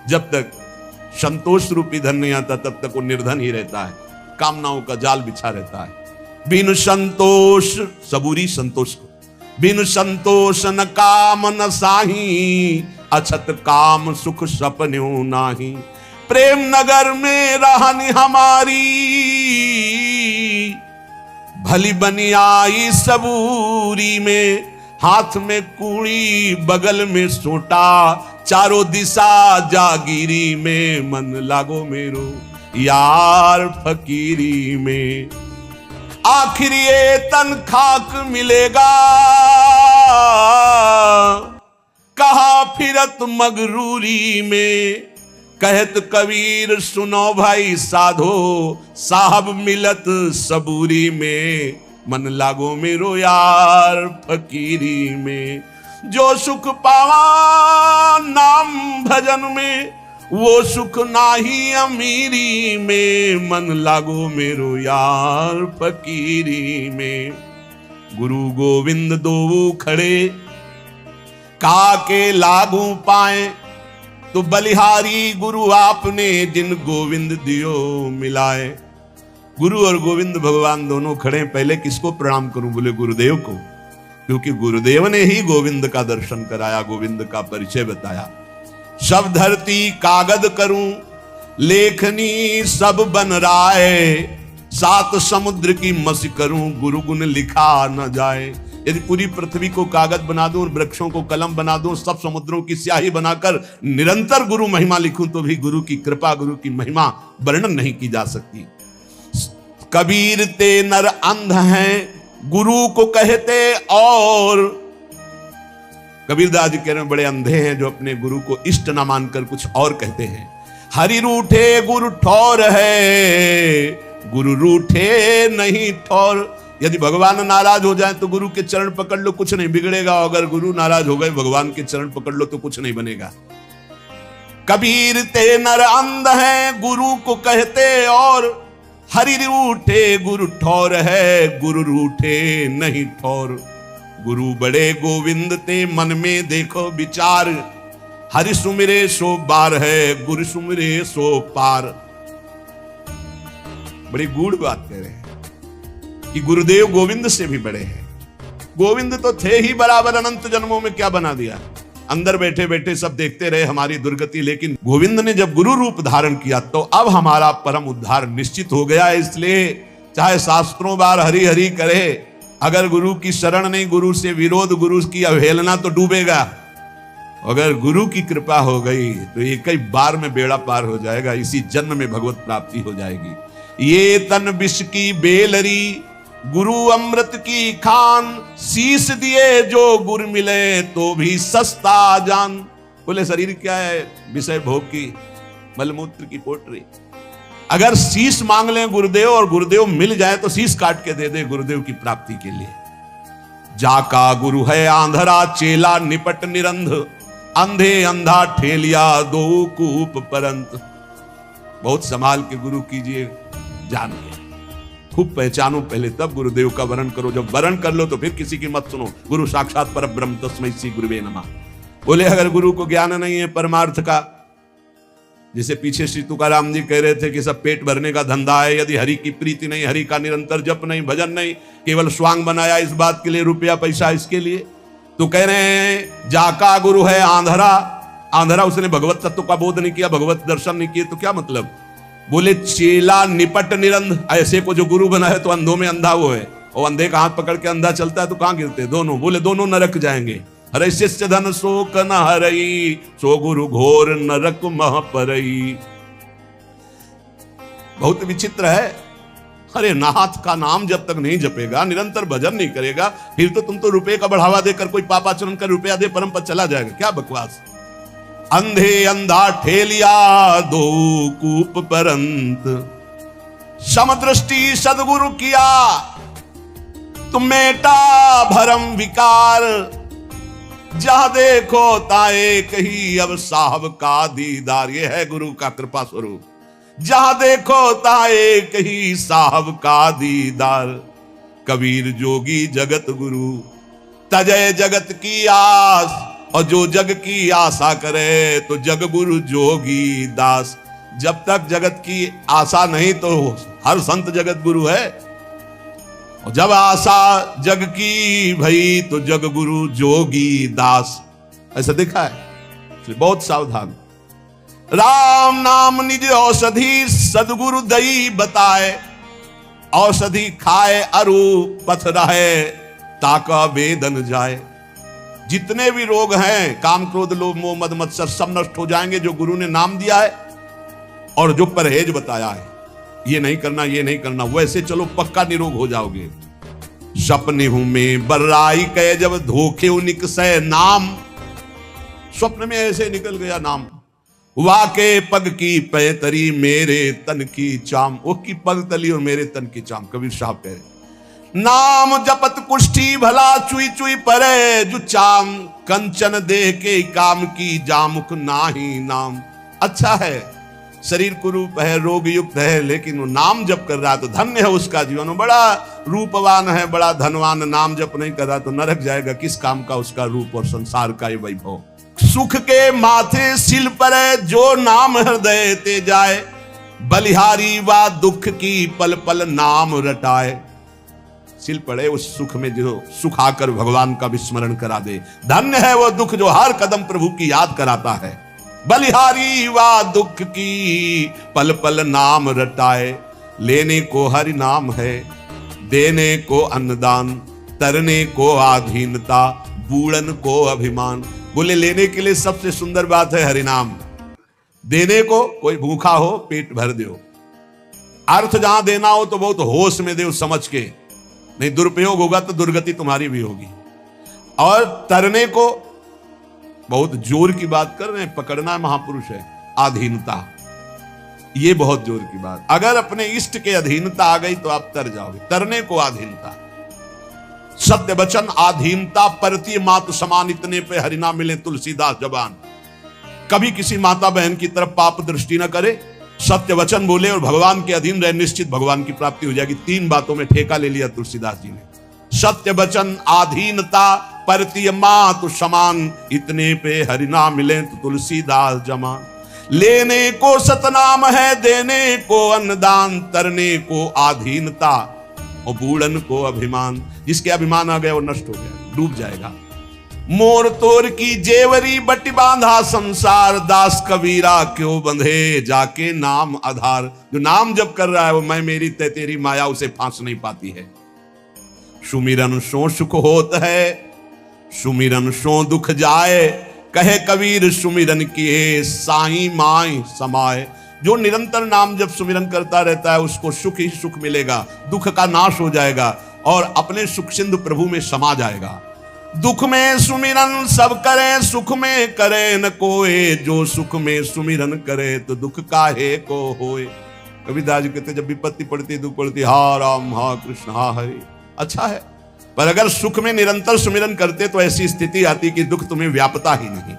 जब तक संतोष रूपी धन नहीं आता तब तक वो निर्धन ही रहता है, कामनाओं का जाल बिछा रहता है। बिन संतोष, सबूरी संतोष को, बिन संतोष न काम न साही, अछत काम सुख सपन्यों नाही। प्रेम नगर में रहनी हमारी, भली बनी आई सबूरी में। हाथ में कूड़ी बगल में सोटा, चारों दिशा जागीरी में। मन लागो मेरो यार फकीरी में। आखिर ये तन खाक मिलेगा, कहा फिरत मगरूरी में। कहत कबीर सुनो भाई साधो, साहब मिलत सबूरी में। मन लागो मेरो यार फकीरी में। जो सुख पावा नाम भजन में, वो सुख नाही अमीरी में। मन लागो मेरो यार फकीरी में। गुरु गोविंद दो खड़े, काके लागू पाए। तो बलिहारी गुरु आपने, जिन गोविंद दियो मिलाए। गुरु और गोविंद भगवान दोनों खड़े। पहले किसको प्रणाम करूं? बोले गुरुदेव को, क्योंकि गुरुदेव ने ही गोविंद का दर्शन कराया, गोविंद का परिचय बताया। सब धरती कागद करूं, लेखनी सब बन राय। सात समुद्र की मसी करूं, गुरु गुण लिखा न जाए। यदि पूरी पृथ्वी को कागज बना दूं और वृक्षों को कलम बना दूं, सब समुद्रों की स्याही बनाकर निरंतर गुरु महिमा लिखूं, तो भी गुरु की कृपा, गुरु की महिमा वर्णन नहीं की जा सकती। कबीर ते नर अंध हैं, गुरु को कहते और। कबीरदास जी कह रहे हैं बड़े अंधे हैं जो अपने गुरु को इष्ट न मानकर कुछ और कहते हैं। हरि रूठे गुरु ठौर है, गुरु रूठे नहीं ठौर। यदि भगवान नाराज हो जाए तो गुरु के चरण पकड़ लो, कुछ नहीं बिगड़ेगा। अगर गुरु नाराज हो गए, भगवान के चरण पकड़ लो तो कुछ नहीं बनेगा। कबीर ते नर अंध हैं, गुरु को कहते और। हरि रूठे गुरु ठौर है, गुरु रूठे नहीं ठौर। गुरु बड़े गोविंद ते मन में देखो विचार। हरि सुमिरे सो बार है, गुरु सुमिरे सो पार। बड़ी गूढ़ बात कह रहे हैं कि गुरुदेव गोविंद से भी बड़े हैं। गोविंद तो थे ही बराबर, अनंत जन्मों में क्या बना दिया। अंदर बैठे बैठे सब देखते रहे हमारी दुर्गति, लेकिन गोविंद ने जब गुरु रूप धारण किया तो अब हमारा परम उद्धार निश्चित हो गया। इसलिए चाहे शास्त्रों बार हरि हरि करे, अगर गुरु की शरण नहीं, गुरु से विरोध, गुरु की अवहेलना, तो डूबेगा। अगर गुरु की कृपा हो गई तो एक ही बार में बेड़ा पार हो जाएगा, इसी जन्म में भगवत प्राप्ति हो जाएगी। ये तन विष की बेलरी, गुरु अमृत की खान। शीश दिए जो गुर मिले, तो भी सस्ता जान। बोले शरीर क्या है? विषय भोग की, मलमूत्र की पोटरी। अगर शीश मांग लें गुरुदेव और गुरुदेव मिल जाए तो शीश काट के दे दे गुरुदेव की प्राप्ति के लिए। जाका गुरु है आंधरा, चेला निपट निरंध। अंधे अंधा ठेलिया, दो कूप परंत। बहुत संभाल के गुरु कीजिए, जान के खूब पहचानो पहले, तब गुरुदेव का वरण करो। जब वरण कर लो तो फिर किसी की मत सुनो। गुरु साक्षात परब्रह्म तस्मै श्री गुरुवे नमः। बोले अगर गुरु को ज्ञान नहीं है परमार्थ का, जैसे पीछे श्री तुकाराम जी कह रहे थे कि सब पेट भरने का धंधा है, यदि हरि की प्रीति नहीं, हरि का निरंतर जप नहीं, भजन नहीं, केवल स्वांग बनाया इस बात के लिए, रुपया पैसा इसके लिए, तो कह रहे हैं जाका गुरु है आंधरा। आंधरा, उसने भगवत तत्व का बोध नहीं किया, भगवत दर्शन नहीं किए, तो क्या मतलब। बोले चेला निपट निरंध, ऐसे को जो गुरु बना है तो अंधों में अंधा वो है, और अंधे का हाथ पकड़ के अंधा चलता है तो कहां गिरते दोनों। बोले दोनों नरक जाएंगे। हरे शिष्य धन शोक न हरई, सो गुरु घोर नरक मह परई। बहुत विचित्र है। अरे नाथ का नाम जब तक नहीं जपेगा, निरंतर भजन नहीं करेगा, फिर तो तुम तो रुपए का बढ़ावा देकर कोई पापाचरण कर रुपया दे परम पद चला जाएगा। क्या बकवास। अंधे अंधा ठेलिया, दो कूप परंत। समदृष्टि सदगुरु किया, तुम मेटा भरम विकार। जहां देखो ताए कही, अब साहब का दीदार। ये है गुरु का कृपा स्वरूप। जहां देखो ताए कही, साहब का दीदार। कबीर जोगी जगत गुरु, तजय जगत की आस। और जो जग की आशा करे तो जग गुरु जोगी दास। जब तक जगत की आशा नहीं तो हर संत जगत गुरु है, और जब आशा जग की भई तो जग गुरु जोगी दास। ऐसा देखा है, इसलिए बहुत सावधान। राम नाम निज औषधि सदगुरु दई बताए, औषधि खाए अरु पथ रहे ताका वेदन जाए। जितने भी रोग हैं, काम क्रोध लोभ मोह मद मत्सर, सब नष्ट हो जाएंगे जो गुरु ने नाम दिया है और जो परहेज बताया है। ये नहीं करना, ये नहीं करना, वैसे चलो पक्का निरोग हो जाओगे। सपने हूं में बर्राई कहे जब धोखे निकसे नाम। स्वप्न में ऐसे निकल गया नाम। वाके पग की पैतरी मेरे तन की चाम। वो की पग तली और मेरे तन की चाम, कबीर साहब कह रहे। नाम जपत कुष्ठी भला चुई चुई परे जो चाम। कंचन देह के काम की जामुख नाही नाम। अच्छा है, शरीर कुरूप है, रोग युक्त है, लेकिन वो नाम जप कर रहा है तो धन्य है उसका जीवन। बड़ा रूपवान है, बड़ा धनवान, नाम जप नहीं कर रहा तो नरक जाएगा। किस काम का उसका रूप और संसार का ये वैभव। सुख के माथे सिल परे जो नाम हृदय ते जाए। बलिहारी वा दुख की पल पल नाम रटाए। सिल पड़े उस सुख में जो सुख आकर भगवान का विस्मरण करा दे। धन्य है वो दुख जो हर कदम प्रभु की याद कराता है। बलिहारी वा दुख की पल पल नाम रटाए। लेने को हरि नाम है, देने को अन्नदान, तरने को आधीनता, बूढ़न को अभिमान। बोले लेने के लिए सबसे सुंदर बात है हरि नाम। देने को कोई भूखा हो पेट भर दो। अर्थ जहां देना हो तो बहुत होश में दो, समझ के, नहीं दुरुपयोग होगा तो दुर्गति तुम्हारी भी होगी। और तरने को बहुत जोर की बात कर रहे हैं, पकड़ना महापुरुष है। आधीनता, ये बहुत जोर की बात। अगर अपने इष्ट के अधीनता आ गई तो आप तर जाओगे। तरने को आधीनता, सत्य वचन आधीनता, परती मात समान, इतने पे हरिनाम मिले तुलसीदास जबान। कभी किसी माता बहन की तरफ पाप दृष्टि न करे, सत्य वचन बोले और भगवान के अधीन रहे, निश्चित भगवान की प्राप्ति हो जाएगी। 3 बातों में ठेका ले लिया तुलसीदास जी ने। सत्य वचन आधीनता, परती मात समान, इतने पे हरिनाम मिले तो तुलसीदास जमान। लेने को सतनाम है, देने को अन्नदान, तरने को आधीनता और बूढ़न को अभिमान। जिसके अभिमान आ गया वो नष्ट हो गया, डूब जाएगा। मोर तोर की जेवरी बटी बांधा संसार, दास कबीरा क्यों बंधे जाके नाम आधार। जो नाम जब कर रहा है वो मैं मेरी तय तेरी माया उसे फांस नहीं पाती है। सुमिरन सो सुख होत है, सुमिरन सो दुख जाए, कहे कबीर सुमिरन किए साई माई समाए। जो निरंतर नाम जब सुमिरन करता रहता है उसको सुख ही सुख मिलेगा, दुख का नाश हो जाएगा और अपने सुख सिंधु प्रभु में समा जाएगा। दुख में सुमिरन सब करे, सुख में करे न कोई। जो सुख में सुमिरन करे तो दुख काहे को होए। कबीरदास जी कहते जब विपत्ति पड़ती दुख पड़ती, हा राम हा कृष्ण हा हरि। अच्छा है, पर अगर सुख में निरंतर सुमिरन करते तो ऐसी स्थिति आती कि दुख तुम्हें व्यापता ही नहीं।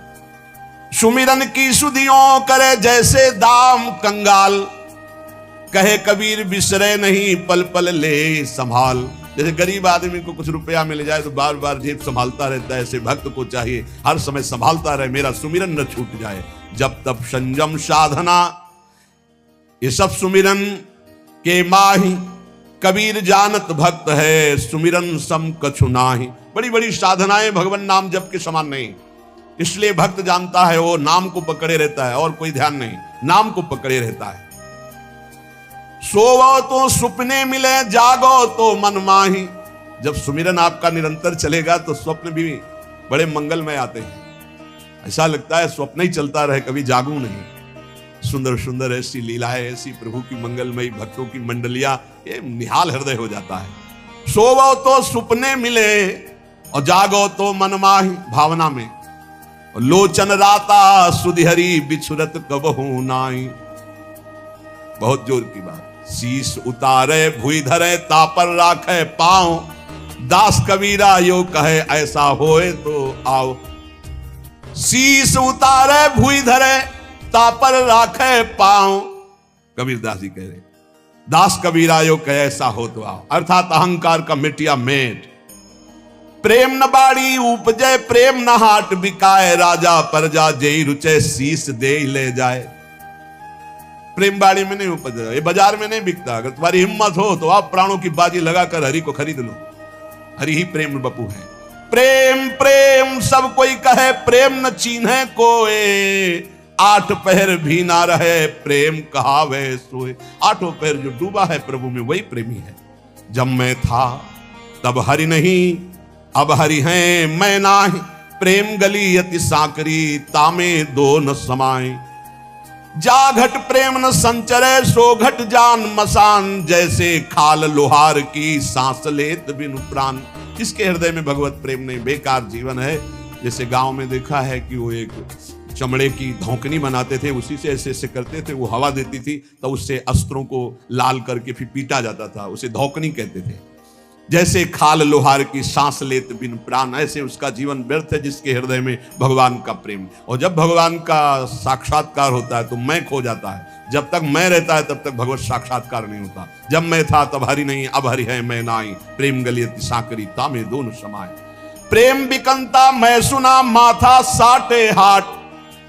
सुमिरन की सुधियों करे जैसे दाम कंगाल, कहे कबीर बिसरे नहीं पल पल ले संभाल। जैसे गरीब आदमी को कुछ रुपया मिल जाए तो बार बार जेब संभालता रहता है, ऐसे भक्त को चाहिए हर समय संभालता रहे, मेरा सुमिरन न छूट जाए। जब तब संयम साधना, ये सब सुमिरन के माही, कबीर जानत भक्त है सुमिरन सम कछु नाही। बड़ी बड़ी साधनाएं भगवान नाम जप के समान नहीं, इसलिए भक्त जानता है वो नाम को पकड़े रहता है और कोई ध्यान नहीं, नाम को पकड़े रहता है। सोवो तो सुपने मिले, जागो तो मन माही। जब सुमिरन आपका निरंतर चलेगा तो स्वप्न भी बड़े मंगलमय आते हैं। ऐसा लगता है स्वप्न ही चलता रहे, कभी जागू नहीं। सुंदर सुंदर ऐसी लीलाएं, ऐसी प्रभु की मंगलमयी भक्तों की मंडलियां, ये निहाल हृदय हो जाता है। सोवो तो सुपने मिले और जागो तो मन माही, भावना में। लोचन राता सुधिहरी बिछुरत कबहू नाई। बहुत जोर की बात। शीश उतारे भुई धरे तापर राखे पांव, दास कबीरा यो कहे ऐसा होए तो आओ। शीश उतारे भुई धरे तापर राखे पांव, कबीरदास जी कह रहे, दास कबीरा यो कहे ऐसा हो तो आओ। अर्थात अहंकार का मिटिया मेट, प्रेम न बाड़ी उपजय प्रेम न हाट बिकाए, राजा परजा जेई रुचे शीस दे ले जाए। प्रेम बाड़ी में नहीं उपजा, ये बाजार में नहीं बिकता। अगर तुम्हारी हिम्मत हो तो आप प्राणों की बाजी लगाकर हरि को खरीद लो। हरि ही प्रेम बपू है। प्रेम प्रेम सब कोई कहे, प्रेम न चीन्हे कोई, आठ पहर भी ना रहे प्रेम कहावे सोए। आठों पहर जो डूबा है प्रभु में वही प्रेमी है। जब मैं था तब हरि नहीं, अब हरि हैं मैं नाही, प्रेम गली अति साकरी तामे दो न समाए। जा घट प्रेम न संचरे सो घट जान मसान, जैसे खाल लोहार की सांस लेत बिनु प्राण। इसके हृदय में भगवत प्रेम नहीं, बेकार जीवन है। जैसे गांव में देखा है कि वो एक चमड़े की धौकनी बनाते थे, उसी से ऐसे ऐसे करते थे, वो हवा देती थी तो उससे अस्त्रों को लाल करके फिर पीटा जाता था, उसे धौकनी कहते थे। जैसे खाल लोहार की सांस लेत बिन प्राण, ऐसे उसका जीवन व्यर्थ है जिसके हृदय में भगवान का प्रेम। और जब भगवान का साक्षात्कार होता है तो मैं खो जाता है। जब तक मैं रहता है तब तक भगवत साक्षात्कार नहीं होता। जब मैं था तब हरि नहीं, अब हरि है मैं नाई, प्रेम गली अति साकरी तामे दोनों समाए। प्रेम बिकंता मैं सुना माथा साटे हाट,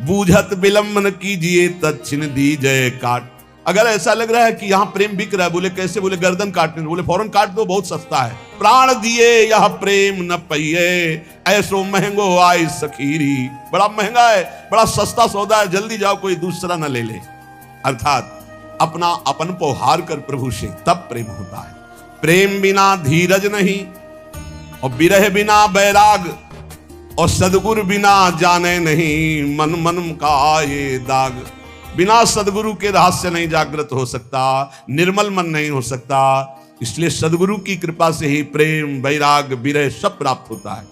बूझत विलंबन कीजिए तत्छिन दीजिए काट। अगर ऐसा लग रहा है कि यहाँ प्रेम बिक रहा है, बोले कैसे, बोले गर्दन काटने, बोले फौरन काट दो, बहुत सस्ता है। प्राण दिए यह प्रेम न पहिए, ऐसो महंगो आई सखीरी। बड़ा महंगा है, बड़ा सस्ता सौदा है, जल्दी जाओ कोई दूसरा न ले ले। अर्थात अपना अपन को हार कर प्रभु से तब प्रेम होता है। प्रेम बिना धीरज नहीं, और विरह बिना बैराग, और सदगुरु बिना जाने नहीं, मन मन का ये दाग। बिना सदगुरु के रहस्य नहीं जागृत हो सकता, निर्मल मन नहीं हो सकता। इसलिए सदगुरु की कृपा से ही प्रेम वैराग विरह सब प्राप्त होता है।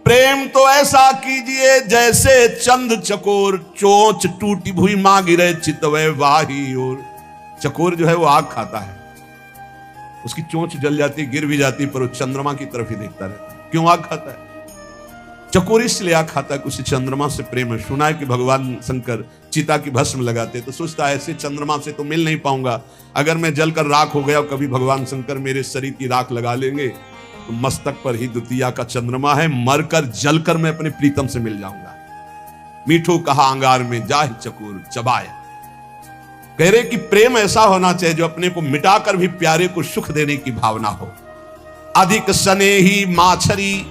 प्रेम तो ऐसा कीजिए जैसे चंद चकोर, चोंच टूटी भुई मां गिरे चितवे वाही ओर। चकोर जो है वो आग खाता है, उसकी चोंच जल जाती, गिर भी जाती, पर वो चंद्रमा की तरफ ही देखता रहता है। क्यों आग खाता है? चकोर इसलिए आग खाता है कि उसे चंद्रमा से प्रेम है। सुना है कि भगवान शंकर चिता की भस्म लगाते तो सोचता है ऐसे चंद्रमा से तो मिल नहीं पाऊंगा, अगर मैं जलकर राख हो गया और कभी भगवान शंकर मेरे शरीर की राख लगा लेंगे तो मस्तक पर ही द्वितीया का चंद्रमा है, मरकर जलकर मैं अपने प्रीतम से मिल जाऊंगा। मीठो कहा अंगार में जाहि चकोर चबाया। कह रहे कि प्रेम ऐसा होना चाहिए जो अपने को मिटाकर भी प्यारे को सुख देने की भावना हो। अधिक स्नेही माछरी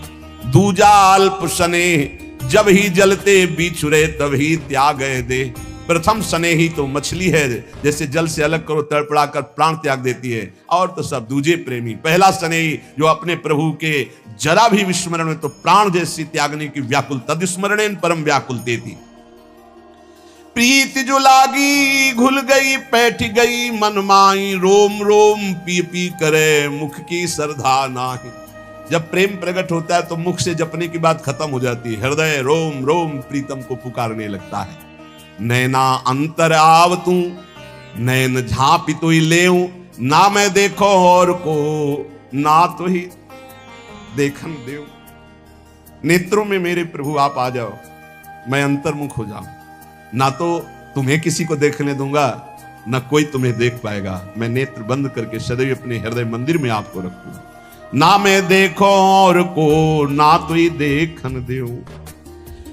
दूजा अल्प स्नेह, जब ही जलते बिछुरे तभी त्याग दे। प्रथम स्नेही तो मछली है, जैसे जल से अलग करो तड़पड़ा कर प्राण त्याग देती है, और तो सब दूजे प्रेमी। पहला स्नेही जो अपने प्रभु के जरा भी विस्मरण में तो प्राण जैसी त्यागने की व्याकुल, तदस्मरणेन परम व्याकुल देती। प्रीति जो लागी घुल गई बैठ गई मन माई, रोम रोम पी पी करे मुख की श्रद्धा नाही। जब प्रेम प्रकट होता है तो मुख से जपने की बात खत्म हो जाती है, हृदय रोम रोम प्रीतम को पुकारने लगता है। नैना अंतर आव तू नैन झांपी तो ही लेऊं, ना मैं देखो और को ना तो ही देखन देऊं। नेत्रों में मेरे प्रभु आप आ जाओ, मैं अंतर्मुख हो जाऊं, ना तो तुम्हें किसी को देखने दूंगा, ना कोई तुम्हें देख पाएगा। मैं नेत्र बंद करके सदैव अपने हृदय मंदिर में आपको रखूंगा। ना मैं देखो और को ना तो ही देखन देऊं।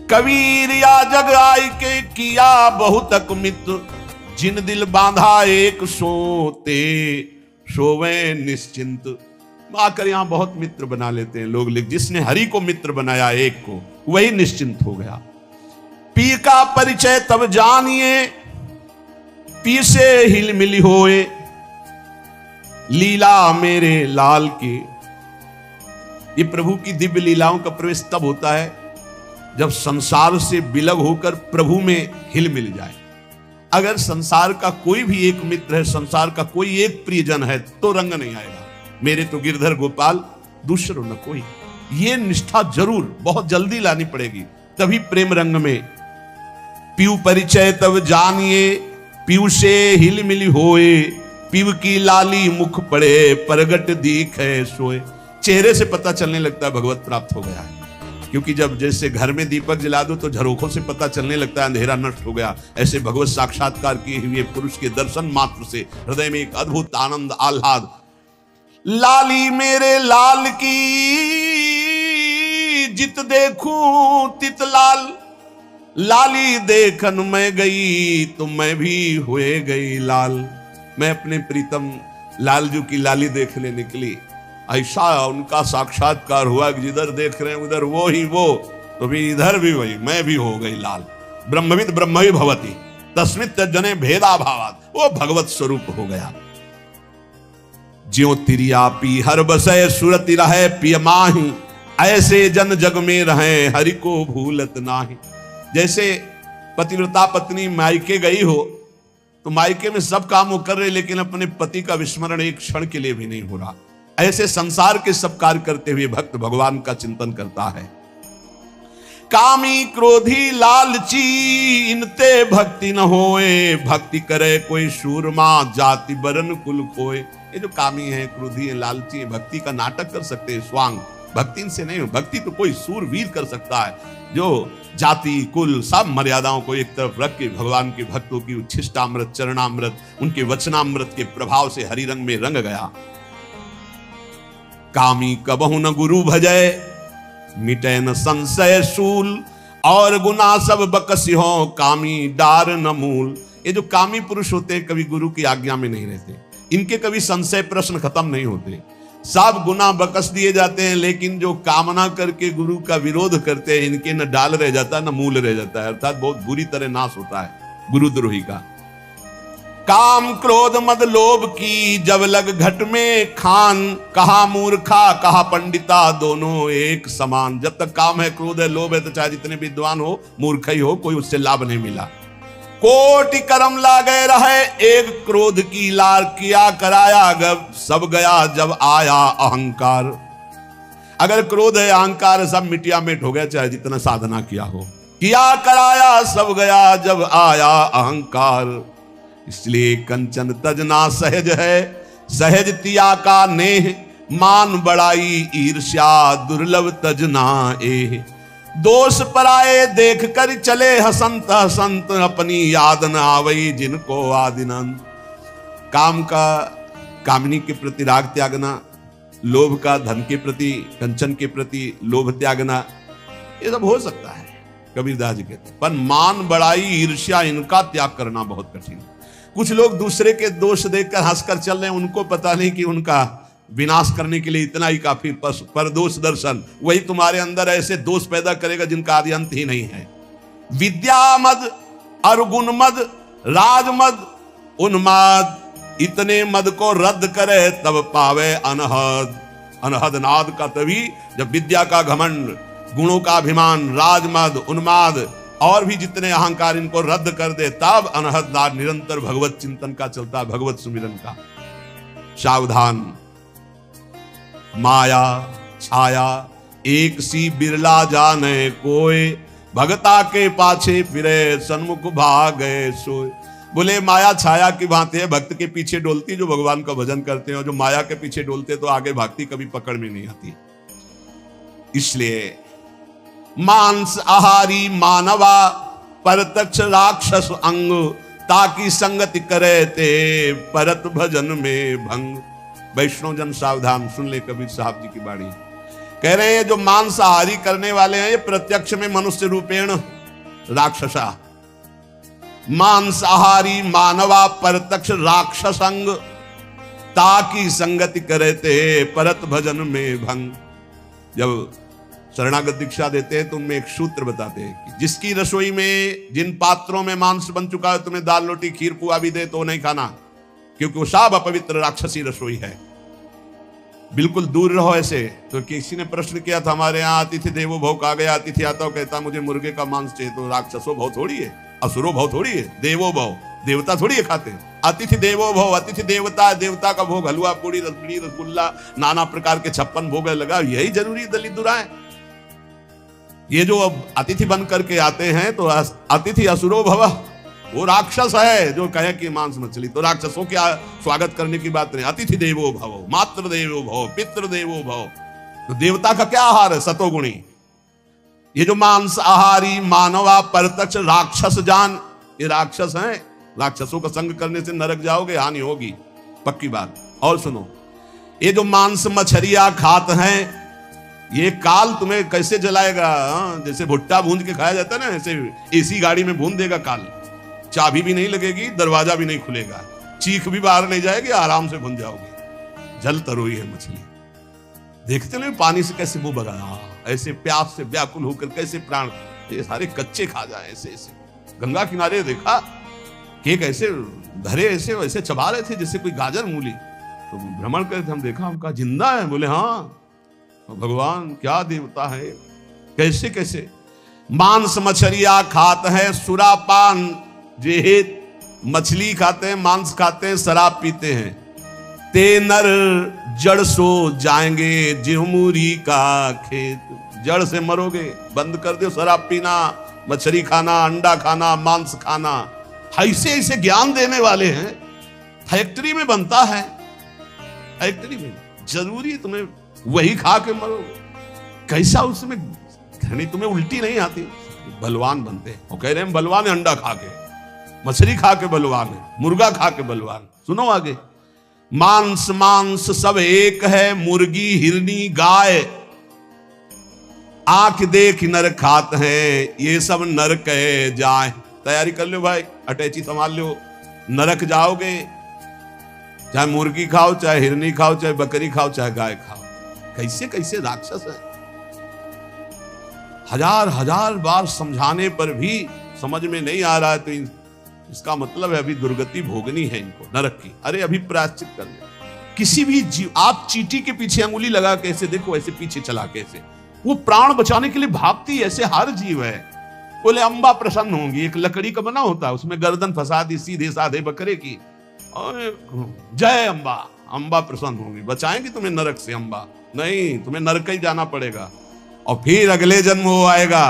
कबीर या जग आई के किया बहुतक मित्र, जिन दिल बांधा एक सोते सोवे निश्चिंत। आकर यहाँ बहुत मित्र बना लेते हैं लोग, लिख जिसने हरि को मित्र बनाया एक को, वही निश्चिंत हो गया। पी का परिचय तब जानिए, पी से हिल मिली होए, लीला मेरे लाल की। ये प्रभु की दिव्य लीलाओं का प्रवेश तब होता है जब संसार से विलग होकर प्रभु में हिल मिल जाए। अगर संसार का कोई भी एक मित्र है, संसार का कोई एक प्रियजन है, तो रंग नहीं आएगा। मेरे तो गिरधर गोपाल दूसरों न कोई, ये निष्ठा जरूर बहुत जल्दी लानी पड़ेगी, तभी प्रेम रंग में। पीऊ परिचय तब जानिए, पीऊ से हिल मिली होए, पीऊ की लाली मुख पड़े प्रगट दिखे सोए। चेहरे से पता चलने लगता है भगवत प्राप्त हो गया है, क्योंकि जब जैसे घर में दीपक जला दो तो झरोखों से पता चलने लगता है अंधेरा नष्ट हो गया, ऐसे भगवत साक्षात्कार किए हुए पुरुष के दर्शन मात्र से हृदय में एक अद्भुत आनंद आह्लाद। लाली मेरे लाल की जित देखूं तित लाल, लाली देखन मैं गई तो मैं भी हुए गई लाल। मैं अपने प्रीतम लालजू की लाली देखने निकली, ऐसा उनका साक्षात्कार हुआ कि जिधर देख रहे हैं उधर वो ही वो, तो भी इधर भी वही, मैं भी हो गई लाल। ब्रह्मविद ब्रह्मवि भवति तस्मित् जने भेदा भावात, वो भगवत स्वरूप हो गया। ज्यों तिरिया पी हर बसय सुरति रहे पिय माही, ऐसे जन जग में रहे हरि को भूलत नाही। जैसे पतिव्रता पत्नी मायके गई हो तो मायके में सब काम वो कर रहे, लेकिन अपने पति का विस्मरण एक क्षण के लिए भी नहीं हो रहा। ऐसे संसार के सब कार्य करते हुए भक्त भगवान का चिंतन करता है। कामी क्रोधी लालची इनते भक्ति न होए, भक्ति करे कोई सूरमा जाति बरन कुल खोए। ये जो कामी है, क्रोधी है, लालची है, भक्ति का नाटक कर सकते हैं स्वांग, भक्ति इनसे नहीं हो। भक्ति तो कोई सूरवीर कर सकता है जो जाति कुल सब मर्यादाओं को एक तरफ रख के भगवान के भक्तों की उच्छिष्टामृत चरणामृत उनके वचनामृत के प्रभाव से हरि रंग में रंग गया। कामी कबहु न गुरु भजय, मिटे न संशय सूल, और गुना सब बकसी हो कामी डार न मूल। ये जो कामी पुरुष होते हैं कभी गुरु की आज्ञा में नहीं रहते, इनके कभी संशय प्रश्न खत्म नहीं होते, सब गुना बकस दिए जाते हैं। लेकिन जो कामना करके गुरु का विरोध करते हैं, इनके न डाल रह जाता है न मूल रह जाता है, अर्थात बहुत बुरी तरह नाश होता है गुरुद्रोही का। काम क्रोध मद लोभ की जब लग घट में खान, कहा मूर्खा कहा पंडिता दोनों एक समान। जब तक काम है, क्रोध है, लोभ है, तो चाहे जितने विद्वान हो मूर्ख ही हो, कोई उससे लाभ नहीं मिला। कोटि कर्म लागे रहे एक क्रोध की लार, किया कराया गब सब गया जब आया अहंकार। अगर क्रोध है अहंकार है, सब मिटिया मिट हो गया चाहे जितना साधना किया हो। किया कराया सब गया जब आया अहंकार। इसलिए कंचन तजना सहज है, सहज तिया का नेह, मान बड़ाई ईर्ष्या दुर्लभ तजना एह। दोष पराए देख कर चले हसंत हसंत, अपनी याद न आवई जिनको आदिनंद। काम का कामनी के प्रति राग त्यागना, लोभ का धन के प्रति कंचन के प्रति लोभ त्यागना, ये सब हो सकता है कबीरदास जी कहते हैं, पर मान बड़ाई ईर्ष्या इनका त्याग करना बहुत कठिन है। कुछ लोग दूसरे के दोष देखकर हंसकर चल रहे हैं, उनको पता नहीं कि उनका विनाश करने के लिए इतना ही काफी। पर दोष दर्शन वही तुम्हारे अंदर ऐसे दोष पैदा करेगा जिनका आदि अंत ही नहीं है। विद्या मद अरुगुण मद राजमद उन्माद, इतने मद को रद्द करे तब पावे अनहद। अनहद नाद का तभी जब विद्या का घमंड, गुणों का अभिमान, राजमद उन्माद और भी जितने अहंकार, इनको रद्द कर दे, तब अनहद नाद निरंतर भगवत चिंतन का चलता, भगवत सुमिरन का। सावधान माया छाया एक सी बिरला जाने कोय, भगता के पाछे फिरे सन्मुख भागे सोय। बोले माया छाया की भांति है, भक्त के पीछे डोलती जो भगवान का भजन करते हैं, और जो माया के पीछे डोलते तो आगे भागती कभी पकड़ में नहीं आती। इसलिए मांस आहारी मानवा परतक्ष राक्षस अंग, ताकि संगति करे ते परत भजन में भंग। वैष्णव जन सावधान, सुन ले कबीर साहब जी की बाणी। कह रहे हैं जो मांसाहारी करने वाले हैं ये प्रत्यक्ष में मनुष्य रूपेण राक्षसा। मांसाहारी मानवा परतक्ष राक्षसंग, ताकि संगति करे ते परत भजन में भंग। जब शरणागत दीक्षा देते हैं तो उनमें एक सूत्र बताते हैं कि जिसकी रसोई में जिन पात्रों में मांस बन चुका है, तुम्हें दाल रोटी खीर पुआ भी दे तो नहीं खाना, क्योंकि वो सब अपवित्र राक्षसी रसोई है, बिल्कुल दूर रहो ऐसे। तो किसी ने प्रश्न किया था, हमारे यहाँ अतिथि देवो भव कहा गया, अतिथि आता हो कहता मुझे मुर्गे का मांस चाहिए, तो राक्षसो भव थोड़ी है, असुरो भव थोड़ी है, देवो भव देवता थोड़ी है खाते। अतिथि देवो भव, अतिथि देवता है, देवता का भोग हलवा पूड़ी रसगुल्ली रसगुल्ला नाना प्रकार के 56 भोग लगा, यही जरूरी दलित दुराए। ये जो अब अतिथि बन करके आते हैं तो अतिथि असुरो भव, वो राक्षस है जो कहे कि मांस मछली, तो राक्षसों के स्वागत करने की बात नहीं। अतिथि देवो भव, मातृ देवो भव, पितृ देवो भव, तो देवता का क्या आहार है? सतोगुणी। ये जो मांस आहारी मानवा परतक्ष राक्षस जान, ये राक्षस हैं, राक्षसों का संग करने से नरक जाओगे, हानि होगी, पक्की बात। और सुनो, ये जो मांस मछलियां खात हैं, ये काल तुम्हें कैसे जलाएगा? जैसे भुट्टा भून के खाया जाता है ना, ऐसे एसी गाड़ी में भून देगा काल। चाबी भी नहीं लगेगी, दरवाजा भी नहीं खुलेगा, चीख भी बाहर नहीं जाएगी, आराम से भून जाओगे। जल तरोई है मछली। देखते नहीं पानी से कैसे मुंह बगा, ऐसे प्यास से व्याकुल होकर कैसे प्राण, ये सारे कच्चे खा जाए ऐसे ऐसे। गंगा किनारे देखा केक ऐसे धरे, ऐसे वैसे चबा रहे थे जैसे कोई गाजर मूली। तो भ्रमण करे थे, हम देखा, हम कहा जिंदा है? बोले हाँ। भगवान क्या देवता है, कैसे कैसे। मांस मछलियां खाते हैं, सुरापान जेहेत, मछली खाते हैं, मांस खाते हैं, शराब पीते हैं। ते नर जड़ सो जाएंगे जिहुमुरी का खेत। जड़ से मरोगे, बंद कर दो शराब पीना, मछली खाना, अंडा खाना, मांस खाना। ऐसे ऐसे ज्ञान देने वाले हैं। फैक्ट्री में बनता है, फैक्ट्री में जरूरी तुम्हें वही खा के मरो। कैसा उसमें नहीं, तुम्हें उल्टी नहीं आती, बलवान बनते हैं। वो कह रहे हैं बलवान है, अंडा खा के, मछली खा के बलवान है, मुर्गा खा के बलवान। सुनो आगे, मांस मांस सब एक है, मुर्गी हिरनी गाय, आंख देख नर खात है, ये सब नरक है जाए। तैयारी कर लो भाई, अटैची संभाल लो, नरक जाओगे। चाहे मुर्गी खाओ, चाहे हिरनी खाओ, चाहे बकरी खाओ, चाहे गाय खाओ। कैसे कैसे राक्षस है। हजार हजार बार समझाने पर भी समझ में नहीं आ रहा है, तो इसका मतलब है अभी दुर्गति भोगनी है इनको नरक की। अरे अभी प्रायश्चित कर ले। किसी भी जीव, आप चींटी के पीछे अंगुली लगा के ऐसे देखो, ऐसे पीछे चला के ऐसे, वो प्राण बचाने के लिए भागती, ऐसे हर जीव है। बोले अम्बा प्रसन्न होंगी। एक लकड़ी का बना होता है, उसमें गर्दन फंसा दी सीधे साधे बकरे की, और जय अम्बा, अम्बा प्रसन्न होंगी, बचाएंगी तुम्हें नरक से। अम्बा नहीं, तुम्हें नरक ही जाना पड़ेगा। और फिर अगले जन्म वो आएगा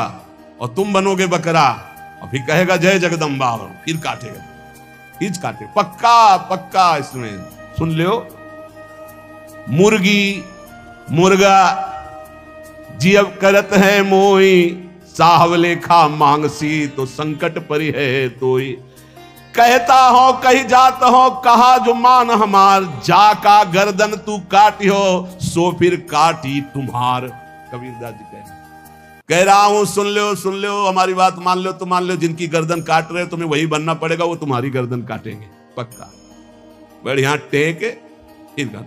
और तुम बनोगे बकरा, और फिर कहेगा जय जगदम्बा, और फिर काटेगा, फिर काटे। पक्का पक्का इसमें सुन लो। मुर्गी मुर्गा जियब करत है मोई, साहवले खा मांगसी तो संकट परि है तोई। कहता हो कही जात हो, कहा जो मान हमार, जाका गर्दन तू काटी हो, सो फिर काटी तुम्हार। कबीरदास जी कह रहा हूं, सुन लो, हमारी बात मान लो तो मान लो। जिनकी गर्दन काट रहे तुम्हें वही बनना पड़ेगा, वो तुम्हारी गर्दन काटेंगे पक्का। बढ़िया टेक फिर,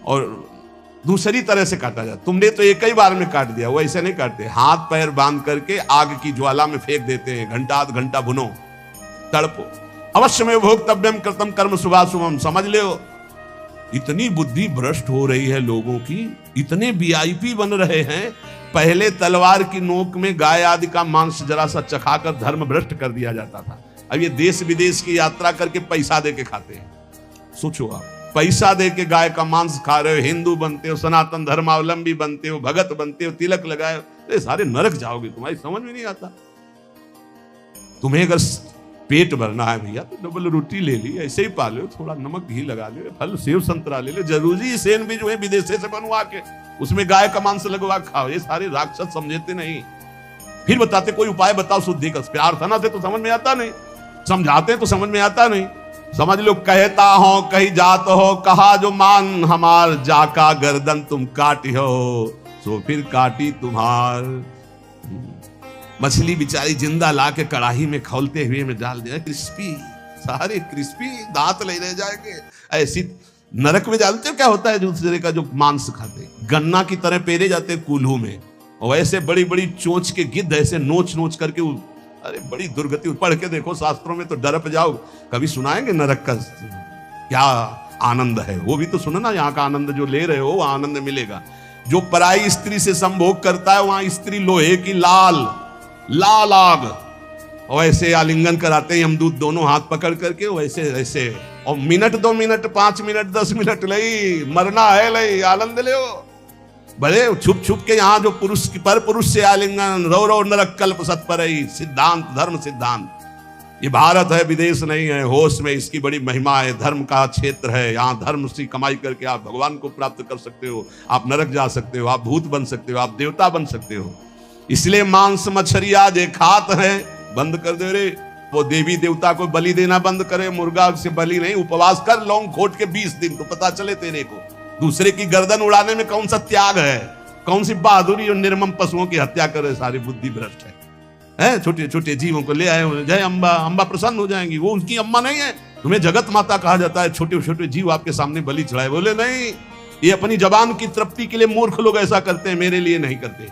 और दूसरी तरह से काटा जाता। तुमने तो एक ही बार में काट दिया, वो ऐसे नहीं काटते। हाथ पैर बांध करके आग की ज्वाला में फेंक देते हैं, घंटा आध घंटा भुनो, तड़पो। अवश्य में भोक्तव्यम कृतम कर्म शुभाशुभम। समझ लो, इतनी बुद्धि भ्रष्ट हो रही है लोगों की, इतने वीआईपी बन रहे हैं। पहले तलवार की नोक में गाय आदि का मांस जरा सा चखाकर धर्म भ्रष्ट कर दिया जाता था। अब ये देश विदेश की यात्रा करके पैसा दे के खाते हैं। सोचो आप, पैसा दे के गाय का मांस खा रहे हो, हिंदू बनते हो, सनातन धर्मावलंबी बनते हो, भगत बनते हो, तिलक लगाए हो, ये सारे नरक जाओगे। तुम्हारी समझ में नहीं आता। तुम्हें अगर पेट भरना है भैया तो डबल रोटी ले ली, ऐसे ही पालो, थोड़ा नमक घी लगा ले, फल सेव संतरा ले ले। जरूरी सेन भी जो है विदेश से बनवा के उसमें गाय का मांस लगवा खाओ। ये सारे राक्षस समझते नहीं। फिर बताते कोई उपाय बताओ शुद्धि का। प्रार्थना से तो समझ में आता नहीं, समझाते तो समझ में आता नहीं। समझ लो, कहता हो कही जात हो, कहा जो मान हमार, जाका गर्दन तुम काटी हो, सो फिर काटी तुम्हार। मछली बेचारी जिंदा ला के कड़ाही में खौलते हुए में डाल दिया, क्रिस्पी, सारे क्रिस्पी, दांत ले रह जाएंगे। ऐसी नरक में जानते हो क्या होता है? दूसरे का जो मांस खाते, गन्ना की तरह पेरे जाते कूल्हू में, और ऐसे बड़ी बड़ी चोंच के गिद्ध ऐसे नोच नोच करके, अरे बड़ी दुर्गति। पढ़ के देखो शास्त्रों में तो डरप जाओ। कभी सुनाएंगे नरक का क्या आनंद है? वो भी तो सुनो ना, यहाँ का आनंद जो ले रहे हो वो आनंद मिलेगा। जो पराई स्त्री से संभोग करता है, वहां स्त्री लोहे की लाल लाल आग, और ऐसे आलिंगन कराते हैं यमदूत दोनों हाथ पकड़ करके, वैसे ऐसे। और मिनट 2 मिनट 5 मिनट 10 मिनट लई मरना है, लई आनंद ले। बड़े छुप छुप के यहाँ जो पुरुष पर पुरुष से आलिंगन, रो रो नरक कल्प सत्पर, सिद्धांत धर्म सिद्धांत। ये भारत है, विदेश नहीं है। होश में इसकी बड़ी महिमा है। धर्म का क्षेत्र है, यहाँ धर्म से कमाई करके आप भगवान को प्राप्त कर सकते हो, आप नरक जा सकते हो, आप भूत बन सकते हो, आप देवता बन सकते हो। इसलिए मांस मछलियां जे खात है, बंद कर दे रे। वो देवी देवता को बलि देना बंद करे, मुर्गा से बलि नहीं। उपवास कर लौंग खोट के 20 दिन, तो पता चले तेरे को दूसरे की गर्दन उड़ाने में कौन सा त्याग है, कौन सी बहादुरी और निर्मम पशुओं की हत्या करे, सारी बुद्धि भ्रष्ट है। छोटे छोटे जीवों को ले आए हो, जय अम्बा, अम्बा प्रसन्न हो जाएंगी। वो उनकी अम्मा नहीं है, तुम्हें जगत माता कहा जाता है। छोटे छोटे जीव आपके सामने बलि चढ़ाए, बोले नहीं, ये अपनी जबान की तृप्ति के लिए मूर्ख लोग ऐसा करते हैं, मेरे लिए नहीं करते।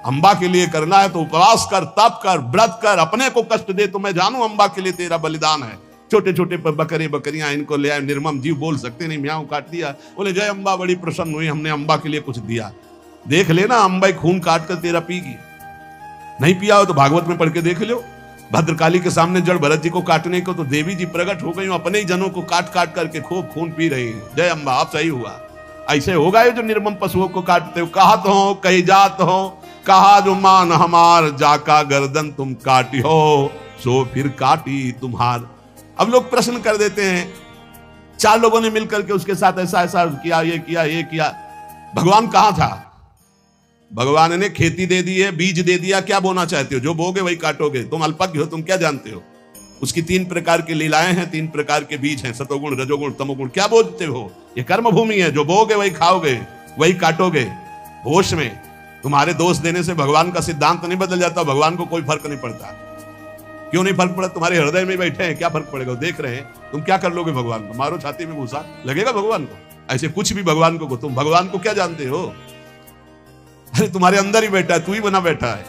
अम्बा के लिए करना है तो उपवास कर, तप कर, व्रत कर, अपने को कष्ट दे तो मैं जानू अम्बा के लिए तेरा बलिदान है। छोटे छोटे बकरे बकरियां इनको ले आए, निर्मम जीव बोल सकते नहीं, म्याऊं काट दिया, बोले जय अम्बा बड़ी प्रसन्न हुई, हमने अम्बा के लिए कुछ दिया। देख लेना अम्बा खून काट कर तेरा पीगी। नहीं पिया हो तो भागवत में पढ़ के देख लो, भद्रकाली के सामने जड़ भरत जी को काटने को तो देवी जी प्रकट हो गई, अपने ही जनों को काट काट करके खूब खून पी रही है। जय अम्बा, आप सही हुआ। ऐसे होगा ये जो निर्मम पशुओं को काटते हो। कहा तो हो कही जात हो, कहा जो मान हमार, जाका गर्दन तुम काटी हो, सो फिर काटी तुम्हार। अब लोग प्रश्न कर देते हैं, 4 लोगों ने मिलकर के उसके साथ ऐसा ऐसा किया, ये किया, ये किया। भगवान कहां था? भगवान ने खेती दे दी है, बीज दे दिया, क्या बोना चाहते हो? जो बोगे वही काटोगे। तुम अल्पज्ञ हो, तुम क्या जानते हो? उसकी 3 प्रकार की लीलाएं हैं, 3 प्रकार के बीज हैं, सतोगुण, रजोगुण, तमोगुण। क्या बोलते हो? ये कर्म भूमि है, जो बोगे वही खाओगे, वही काटोगे। होश में तुम्हारे दोष देने से भगवान का सिद्धांत नहीं बदल जाता, भगवान को कोई फर्क नहीं पड़ता। क्यों नहीं फर्क पड़ा? तुम्हारे हृदय में बैठे हैं, क्या फर्क पड़ेगा? देख रहे हैं, तुम क्या कर लोगे भगवान को? मारो छाती में भूसा, लगेगा भगवान को? ऐसे कुछ भी भगवान को, तुम भगवान को क्या जानते हो? अरे तुम्हारे अंदर ही बैठा है, तू ही बना बैठा है।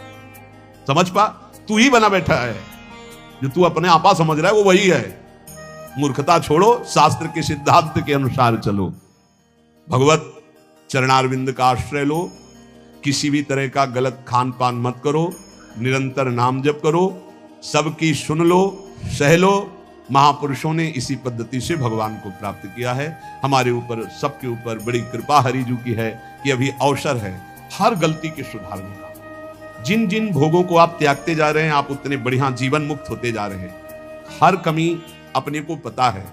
समझ पा, तू ही बना बैठा है। जो तू अपने आपा समझ रहा है वो वही है। मूर्खता छोड़ो, शास्त्र के सिद्धांत के अनुसार चलो, भगवत चरणारविंद का आश्रय लो, किसी भी तरह का गलत खान पान मत करो, निरंतर नाम जप करो, सबकी सुन लो, सह लो। महापुरुषों ने इसी पद्धति से भगवान को प्राप्त किया है। हमारे ऊपर, सबके ऊपर बड़ी कृपा हरिजू की है कि अभी अवसर है हर गलती के सुधारने का। जिन जिन भोगों को आप त्यागते जा रहे हैं, आप उतने बढ़िया जीवन मुक्त होते जा रहे हैं। हर कमी अपने को पता है।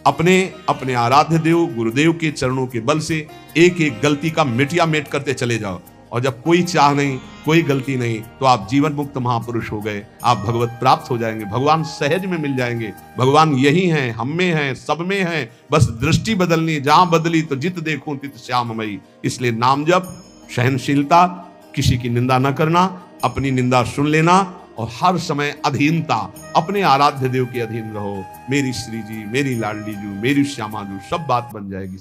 अपने आराध्य देव गुरुदेव के चरणों के बल से एक एक गलती का मिटिया मेट करते चले जाओ, और जब कोई चाह नहीं, कोई गलती नहीं, तो आप जीवन मुक्त महापुरुष हो गए। आप भगवत प्राप्त हो जाएंगे, भगवान सहज में मिल जाएंगे। भगवान यही हैं, हम में हैं, सब में हैं, बस दृष्टि बदलनी। जहां बदली तो जित देखूं तित श्याममयी। इसलिए नाम जप, सहनशीलता, किसी की निंदा न करना, अपनी निंदा सुन लेना, और हर समय अधीनता, अपने आराध्य देव के अधीन रहो। मेरी श्री जी, मेरी लाडली जू, मेरी श्यामा जू, सब बात बन जाएगी।